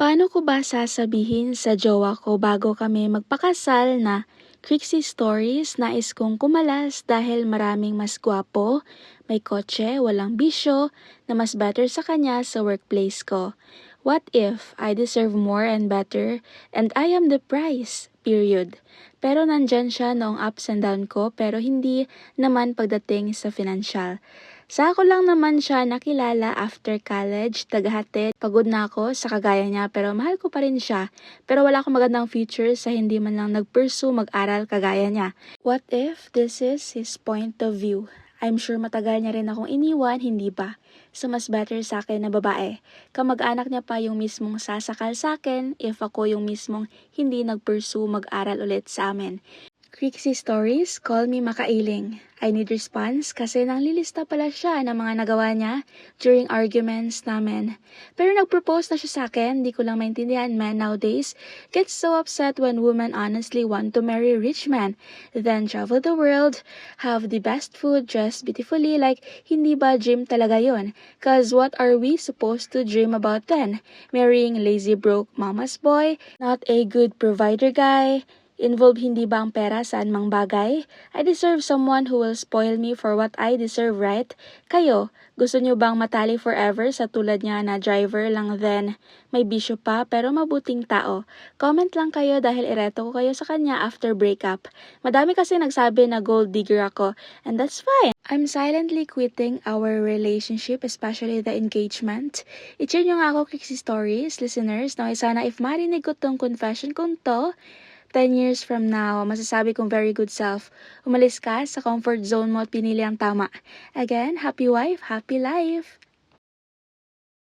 Paano ko ba sasabihin sa jowa ko bago kami magpakasal na Crixie Stories, nais kong kumalas dahil maraming mas gwapo, may kotse, walang bisyo, na mas better sa kanya sa workplace ko? What if I deserve more and better and I am the prize? Period. Pero nandyan siya noong ups and down ko pero hindi naman pagdating sa financial. Sa ako lang naman siya nakilala after college, tagahatid. Pagod na ako sa kagaya niya pero mahal ko pa rin siya. Pero wala akong magandang future sa hindi man lang nag-pursue mag-aral kagaya niya. What if this is his point of view? I'm sure matagal niya rin akong iniwan, hindi ba? So mas better sa akin na babae. Kamag-anak niya pa yung mismong sasakal sa akin if ako yung mismong hindi nag-pursue mag-aral ulit sa amin. Crixie Stories, call me makailing. I need response kasi nanglilista pala siya ng mga nagawa niya during arguments namin. Pero nag-propose na siya sa akin, di ko lang maintindihan, man nowadays gets so upset when women honestly want to marry rich men, then travel the world, have the best food, dress beautifully, like hindi ba dream talaga yun? Cause what are we supposed to dream about then? Marrying lazy broke mama's boy, not a good provider guy, involve hindi ba ang pera sa anumang bagay? I deserve someone who will spoil me for what I deserve, right? Kayo, gusto nyo bang matali forever sa tulad niya na driver lang then may bisyo pa pero mabuting tao? Comment lang kayo dahil ireto ko kayo sa kanya after breakup. Madami kasi nagsabi na gold digger ako and that's fine. I'm silently quitting our relationship, especially the engagement. I-share nyo nga ako Crixie Stories, listeners, na sana if marinig ko tong confession kong to, 10 years from now, masasabi kong very good self. Umalis ka sa comfort zone mo at pinili ang tama. Again, happy wife, happy life!